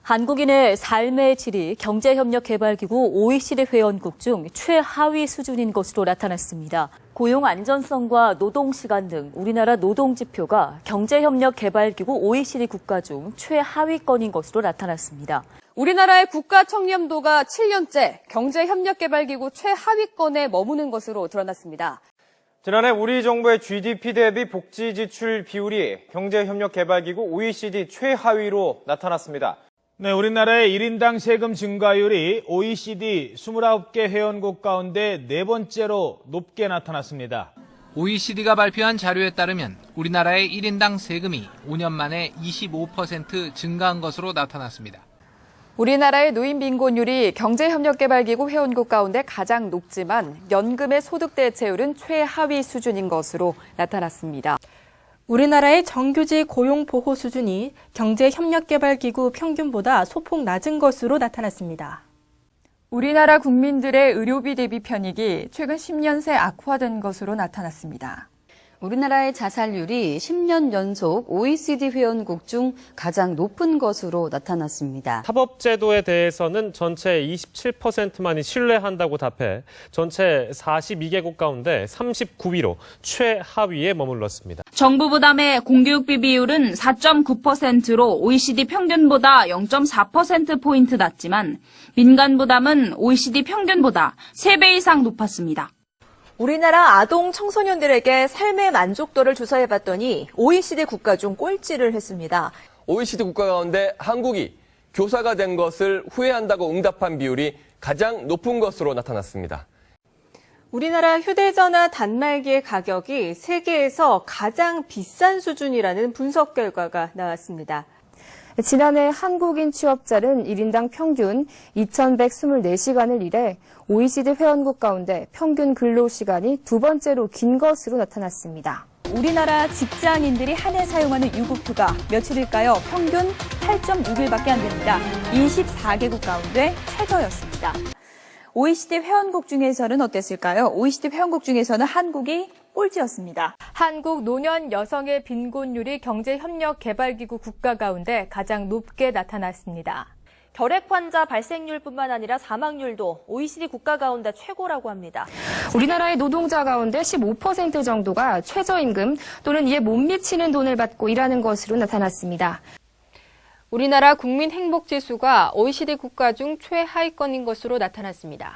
한국인의 삶의 질이 경제협력개발기구 OECD 회원국 중 최하위 수준인 것으로 나타났습니다. 고용 안전성과 노동시간 등 우리나라 노동지표가 경제협력개발기구 OECD 국가 중 최하위권인 것으로 나타났습니다. 우리나라의 국가 청렴도가 7년째 경제협력개발기구 최하위권에 머무는 것으로 드러났습니다. 지난해 우리 정부의 GDP 대비 복지 지출 비율이 경제협력개발기구 OECD 최하위로 나타났습니다. 네, 우리나라의 1인당 세금 증가율이 OECD 29개 회원국 가운데 네 번째로 높게 나타났습니다. OECD가 발표한 자료에 따르면 우리나라의 1인당 세금이 5년 만에 25% 증가한 것으로 나타났습니다. 우리나라의 노인 빈곤율이 경제협력개발기구 회원국 가운데 가장 높지만 연금의 소득 대체율은 최하위 수준인 것으로 나타났습니다. 우리나라의 정규직 고용보호 수준이 경제협력개발기구 평균보다 소폭 낮은 것으로 나타났습니다. 우리나라 국민들의 의료비 대비 편익이 최근 10년 새 악화된 것으로 나타났습니다. 우리나라의 자살률이 10년 연속 OECD 회원국 중 가장 높은 것으로 나타났습니다. 사법제도에 대해서는 전체 27%만이 신뢰한다고 답해 전체 42개국 가운데 39위로 최하위에 머물렀습니다. 정부 부담의 공교육비 비율은 4.9%로 OECD 평균보다 0.4%포인트 낮지만 민간 부담은 OECD 평균보다 3배 이상 높았습니다. 우리나라 아동 청소년들에게 삶의 만족도를 조사해봤더니 OECD 국가 중 꼴찌를 했습니다. OECD 국가 가운데 한국이 교사가 된 것을 후회한다고 응답한 비율이 가장 높은 것으로 나타났습니다. 우리나라 휴대전화 단말기의 가격이 세계에서 가장 비싼 수준이라는 분석 결과가 나왔습니다. 지난해 한국인 취업자는 1인당 평균 2,124시간을 일해 OECD 회원국 가운데 평균 근로시간이 두 번째로 긴 것으로 나타났습니다. 우리나라 직장인들이 한 해 사용하는 유급휴가 며칠일까요? 평균 8.6일밖에 안 됩니다. 24개국 가운데 최저였습니다. OECD 회원국 중에서는 어땠을까요? OECD 회원국 중에서는 한국이 꼴찌였습니다. 한국 노년 여성의 빈곤율이 경제협력개발기구 국가 가운데 가장 높게 나타났습니다. 결핵 환자 발생률뿐만 아니라 사망률도 OECD 국가 가운데 최고라고 합니다. 우리나라의 노동자 가운데 15% 정도가 최저임금 또는 이에 못 미치는 돈을 받고 일하는 것으로 나타났습니다. 우리나라 국민행복지수가 OECD 국가 중 최하위권인 것으로 나타났습니다.